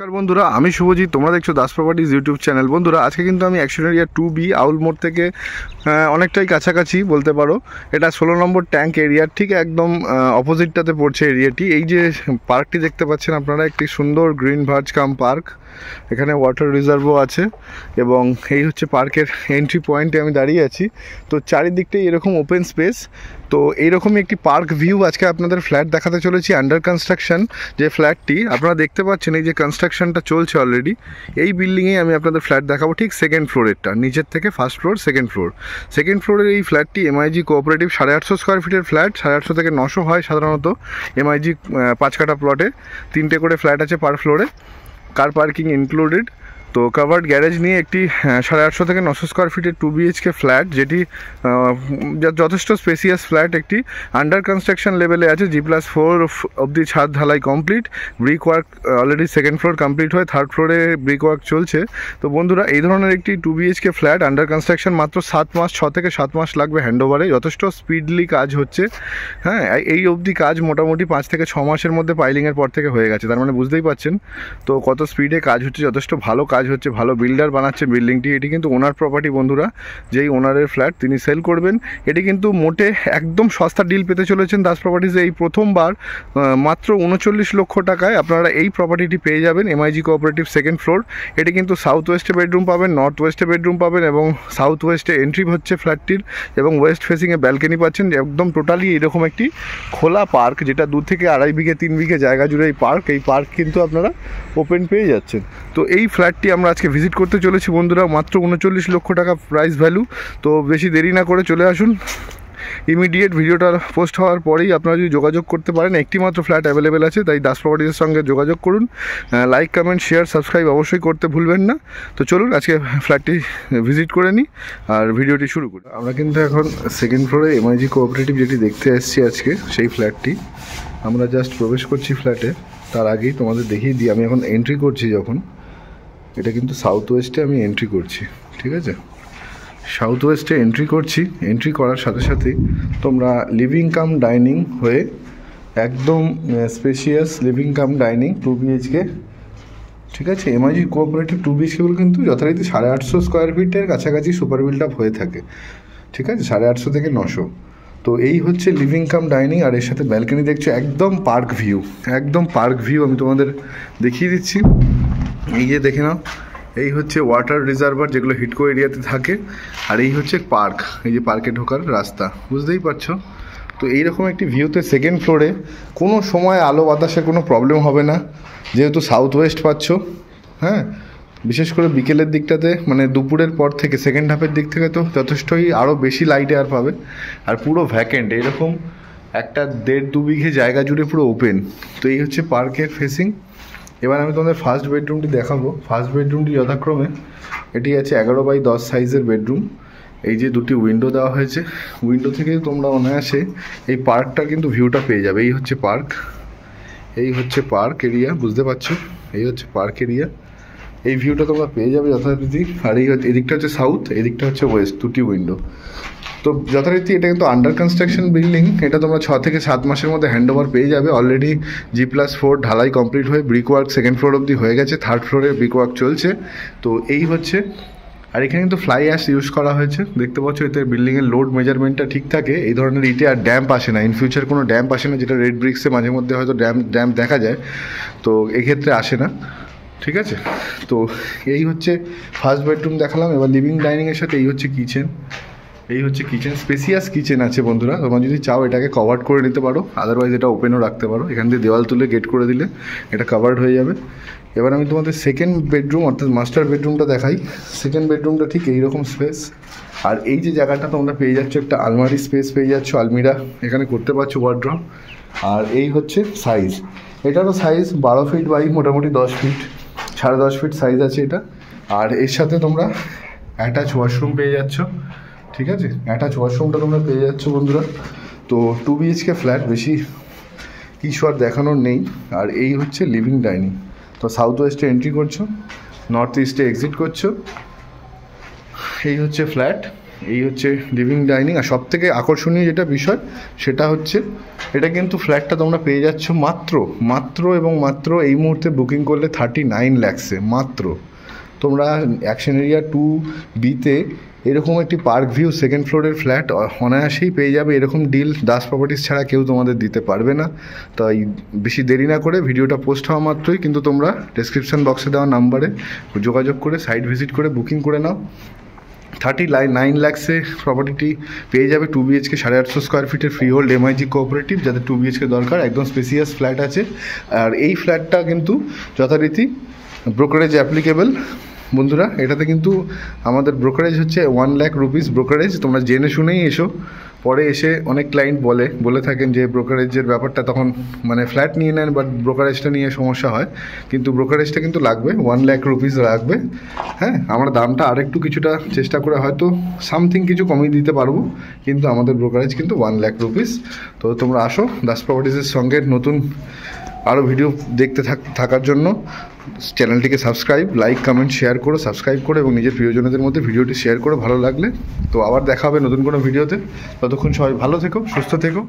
নমস্কার বন্ধুরা, আমি শুভজিৎ। তোমরা দেখছো দাস প্রপার্টিজ ইউটিউব চ্যানেল। বন্ধুরা, আজকে কিন্তু আমি অ্যাকশন এরিয়া 2B আউল মোড় থেকে অনেকটাই কাছাকাছি বলতে পারো। এটা 16 নম্বর ট্যাঙ্ক এরিয়ার ঠিক একদম অপোজিটটাতে পড়ছে এরিয়াটি। এই যে পার্কটি দেখতে পাচ্ছেন আপনারা, একটি সুন্দর গ্রিন ভার্জ কাম পার্ক। এখানে ওয়াটার রিজার্ভও আছে এবং এই হচ্ছে পার্কের এন্ট্রি পয়েন্টে আমি দাঁড়িয়ে আছি। তো চারিদিকটাই এরকম ওপেন স্পেস। তো এইরকমই একটি পার্ক ভিউ আজকে আপনাদের ফ্ল্যাট দেখাতে চলেছি। আন্ডার কনস্ট্রাকশন যে ফ্ল্যাটটি আপনারা দেখতে পাচ্ছেন, এই যে কনস্ট্রাকশনটা চলছে অলরেডি, এই বিল্ডিংয়েই আমি আপনাদের ফ্ল্যাট দেখাবো, ঠিক সেকেন্ড ফ্লোরেরটা, নিচের থেকে first floor second floor. Second ফ্লোরের এই ফ্ল্যাটটি এমআইজি কোঅপারেটিভ 850 স্কোয়ার ফিটের ফ্ল্যাট। 850 থেকে 900 হয় সাধারণত এমআইজি 5 কাঠা প্লটে। 3টে করে ফ্ল্যাট আছে পার ফ্লোরে, কার পার্কিং ইনক্লুডেড। তো কাভার্ড গ্যারেজ নিয়ে একটি 850 থেকে 900 স্কোয়ার ফিটের 2 BHK ফ্ল্যাট, যেটি যথেষ্ট স্পেসিয়াস ফ্ল্যাট। একটি আন্ডার কনস্ট্রাকশন লেভেলে আছে। G+4 অবধি ছাদ ঢালাই complete, brick work already second floor complete হয়ে থার্ড ফ্লোরে ব্রিক ওয়ার্ক চলছে। তো বন্ধুরা, এই ধরনের একটি 2 BHK ফ্ল্যাট আন্ডার কনস্ট্রাকশন, মাত্র 7 মাস, 6 থেকে 7 মাস লাগবে হ্যান্ডওভারে। যথেষ্ট স্পিডলি কাজ হচ্ছে। হ্যাঁ, এই অবধি কাজ মোটামুটি 5 থেকে 6 মাসের মধ্যে পাইলিংয়ের পর থেকে হয়ে গেছে। তার মানে বুঝতেই পাচ্ছেন তো কত স্পিডে কাজ হচ্ছে। যথেষ্ট ভালো কাজ হচ্ছে, ভালো বিল্ডার বানাচ্ছে বিল্ডিংটি। এটি কিন্তু ওনার প্রপার্টি বন্ধুরা, যেই ওনারের ফ্ল্যাট তিনি সেল করবেন। এটি কিন্তু মোটে একদম সস্তা ডিল পেতে চলেছেন দাস প্রপার্টিজে। এই প্রথমবার মাত্র 39 লক্ষ টাকায় আপনারা এই প্রপার্টিটি পেয়ে যাবেন এমআইজি কোঅপারেটিভ সেকেন্ড ফ্লোর। এটি কিন্তু সাউথ ওয়েস্টে বেডরুম পাবেন, নর্থ ওয়েস্টে বেডরুম পাবেন এবং সাউথ ওয়েস্টে এন্ট্রি হচ্ছে ফ্ল্যাটটির, এবং ওয়েস্ট ফেসিংয়ে ব্যালকনি পাচ্ছেন। একদম টোটালি এরকম একটি খোলা পার্ক, যেটা 2 থেকে 2.5 বিঘে 3 বিঘে জায়গা জুড়ে এই পার্ক কিন্তু আপনারা ওপেন পেয়ে যাচ্ছেন। তো এই ফ্ল্যাটটি আমরা আজকে ভিজিট করতে চলেছি বন্ধুরা। মাত্র 39 লক্ষ টাকা প্রাইস ভ্যালু। তো বেশি দেরি না করে চলে আসুন। ইমিডিয়েট ভিডিওটা পোস্ট হওয়ার পরেই আপনারা যদি যোগাযোগ করতে পারেন, একটি মাত্র ফ্ল্যাট অ্যাভেলেবেল আছে, তাই দাস প্রপার্টিজের সঙ্গে যোগাযোগ করুন। লাইক, কমেন্ট, শেয়ার, সাবস্ক্রাইব অবশ্যই করতে ভুলবেন না। তো চলুন আজকে ফ্ল্যাটটি ভিজিট করে নিই আর ভিডিওটি শুরু করি। আমরা কিন্তু এখন সেকেন্ড ফ্লোরে এমআইজি কোঅপারেটিভ যেটি দেখতে এসেছি আজকে, সেই ফ্ল্যাটটি আমরা জাস্ট প্রবেশ করছি ফ্ল্যাটে। তার আগেই তোমাদের দেখিয়ে দিই, আমি এখন এন্ট্রি করছি যখন, এটা কিন্তু সাউথ ওয়েস্টে আমি এন্ট্রি করছি, ঠিক আছে? সাউথ ওয়েস্টে এন্ট্রি করছি। এন্ট্রি করার সাথে সাথেই তোমরা লিভিং কাম ডাইনিং হয়ে একদম spacious living cum dining 2 BHK, ঠিক আছে? এমআইজি কোঅপারেটিভ 2 BHKগুলো কিন্তু যথারীতি 850 স্কোয়ার ফিটের কাছাকাছি সুপার বিল্ড আপ হয়ে থাকে, ঠিক আছে? 850 থেকে 900। তো এই হচ্ছে লিভিং কাম ডাইনিং, আর এর সাথে ব্যালকনি দেখছো, একদম পার্ক ভিউ, একদম পার্ক ভিউ। আমি তোমাদের দেখিয়ে দিচ্ছি, এই যে দেখে নাও, এই হচ্ছে ওয়াটার রিজার্ভার যেগুলো হিডকো এরিয়াতে থাকে, আর এই হচ্ছে পার্ক, এই যে পার্কে ঢোকার রাস্তা, বুঝতেই পারছো। তো এইরকম একটি ভিউতে সেকেন্ড ফ্লোরে কোনো সময় আলো বাতাসের কোনো প্রবলেম হবে না, যেহেতু সাউথ ওয়েস্ট পাচ্ছ। হ্যাঁ, বিশেষ করে বিকেলের দিকটাতে, মানে দুপুরের পর থেকে সেকেন্ড হাফের দিক থেকে তো যথেষ্টই আরও বেশি লাইট এয়ার পাবে। আর পুরো ভ্যাকেন্ট, এরকম একটা 1.5-2 বিঘে জায়গা জুড়ে পুরো ওপেন। তো এই হচ্ছে পার্কের ফেসিং। এবার আমি তোমাদের ফার্স্ট বেডরুমটি দেখাবো। ফার্স্ট বেডরুমটি যথাক্রমে এটি আছে 11x10 সাইজের বেডরুম। এই যে 2টি উইন্ডো দেওয়া হয়েছে, উইন্ডো থেকে তোমরা অনায়াসে এই পার্কটা কিন্তু ভিউটা পেয়ে যাবে। এই হচ্ছে পার্ক, এই হচ্ছে পার্ক এরিয়া, বুঝতে পারছো? এই হচ্ছে পার্ক এরিয়া, এই ভিউটা তোমরা পেয়ে যাবে যথারীতি। আর এদিকটা হচ্ছে সাউথ, এদিকটা হচ্ছে ওয়েস্ট, 2টি উইন্ডো। তো যথারীতি এটা কিন্তু আন্ডার কনস্ট্রাকশন বিল্ডিং। এটা তোমরা 6 থেকে 7 মাসের মধ্যে হ্যান্ডওভার পেয়ে যাবে। অলরেডি G+4 ঢালাই কমপ্লিট হয়ে ব্রিক ওয়ার্ক সেকেন্ড ফ্লোর অবধি হয়ে গেছে, থার্ড ফ্লোরে ব্রিক ওয়ার্ক চলছে। তো এই হচ্ছে, আর এখানে কিন্তু ফ্লাই অ্যাশ ইউজ করা হয়েছে, দেখতে পাচ্ছ। এতে বিল্ডিংয়ের লোড মেজারমেন্টটা ঠিক থাকে। এই ধরনের ইটে আর ড্যাম্প আসে না, ইন ফিউচার কোনো ড্যাম্প আসে না, যেটা রেড ব্রিক্সে মাঝে মধ্যে হয়তো ড্যাম্প দেখা যায়, তো এক্ষেত্রে আসে না, ঠিক আছে? তো এই হচ্ছে ফার্স্ট বেডরুম দেখালাম। এবার লিভিং ডাইনিংয়ের সাথে এই হচ্ছে কিচেন, এই হচ্ছে কিচেন, স্পেসিয়াস কিচেন আছে বন্ধুরা। তোমরা যদি চাও এটাকে কভার্ড করে নিতে পারো, আদারওয়াইজ এটা ওপেনও রাখতে পারো। এখান দিয়ে দেওয়াল তুলে গেট করে দিলে এটা কভার্ড হয়ে যাবে। এবার আমি তোমাদের সেকেন্ড বেডরুম অর্থাৎ মাস্টার বেডরুমটা দেখাই। সেকেন্ড বেডরুমটা ঠিক এইরকম স্পেস, আর এই যে জায়গাটা তোমরা পেয়ে যাচ্ছ, একটা আলমারি স্পেস পেয়ে যাচ্ছ, আলমিরা এখানে করতে পারছো, ওয়ার্ড্রপ। আর এই হচ্ছে সাইজ, এটারও সাইজ 12 ফিট বাই মোটামুটি 10 ফিট, 10.5 ফিট সাইজ আছে এটা। আর এর সাথে তোমরা অ্যাটাচ ওয়াশরুম পেয়ে যাচ্ছ, ঠিক আছে? অ্যাটাচ ওয়াশরুমটা তোমরা পেয়ে যাচ্ছ বন্ধুরা। তো 2 BHK ফ্ল্যাট, বেশি কিছু আর দেখানোর নেই। আর এই হচ্ছে লিভিং ডাইনিং। তো সাউথ ওয়েস্টে এন্ট্রি করছো, নর্থ ইস্টে এক্সিট করছো। এই হচ্ছে ফ্ল্যাট, এই হচ্ছে লিভিং ডাইনিং। আর সব থেকে আকর্ষণীয় যেটা বিষয় সেটা হচ্ছে এটা কিন্তু ফ্ল্যাটটা তোমরা পেয়ে যাচ্ছ মাত্র এবং মাত্র এই মুহূর্তে বুকিং করলে 39 lakhs-এ মাত্র। তোমরা অ্যাকশন এরিয়া 2B-তে এরকম একটি পার্ক ভিউ সেকেন্ড ফ্লোরের ফ্ল্যাট অনায়াসেই পেয়ে যাবে। এরকম ডিল দাস প্রপার্টিস ছাড়া কেউ তোমাদের দিতে পারবে না। তাই বেশি দেরি না করে ভিডিওটা পোস্ট হওয়া মাত্রই কিন্তু তোমরা ডেসক্রিপশন বক্সে দেওয়া নাম্বারে যোগাযোগ করে সাইট ভিজিট করে বুকিং করে নাও। 39 lakhs-এ প্রপার্টিটি পেয়ে যাবে। 2BHK 850 স্কোয়ার ফিটের ফ্রি হোল্ড MIG কোঅপারেটিভ, যাদের 2BHK দরকার, একদম স্পেসিয়াস ফ্ল্যাট আছে। আর এই ফ্ল্যাটটা কিন্তু যথারীতি ব্রোকারেজ অ্যাপ্লিকেবল বন্ধুরা। এটাতে কিন্তু আমাদের ব্রোকারেজ হচ্ছে 1 lakh rupees ব্রোকারেজ। তোমরা জেনে শুনেই এসো, পরে এসে অনেক ক্লায়েন্ট বলে থাকেন যে ব্রোকারেজের ব্যাপারটা তখন মানে ফ্ল্যাট নিয়ে নেন বাট ব্রোকারেজটা নিয়ে সমস্যা হয়, কিন্তু ব্রোকারেজটা কিন্তু লাগবে 1 lakh rupees লাগবে। হ্যাঁ, আমরা দামটা আরেকটু কিছুটা চেষ্টা করে হয়তো সামথিং কিছু কমিয়ে দিতে পারবো, কিন্তু আমাদের ব্রোকারেজ কিন্তু 1 lakh rupees। তো তোমরা আসো দাস প্রপার্টিসের সঙ্গে নতুন আরও ভিডিও দেখতে থাকার জন্য চ্যানেলটিকে সাবস্ক্রাইব, লাইক, কমেন্ট, শেয়ার করো, সাবস্ক্রাইব করো এবং নিজের প্রিয়জনদের মধ্যে ভিডিওটি শেয়ার করো ভালো লাগলে। তো আবার দেখা হবে নতুন কোনো ভিডিওতে। ততক্ষণ সবাই ভালো থেকো, সুস্থ থেকো।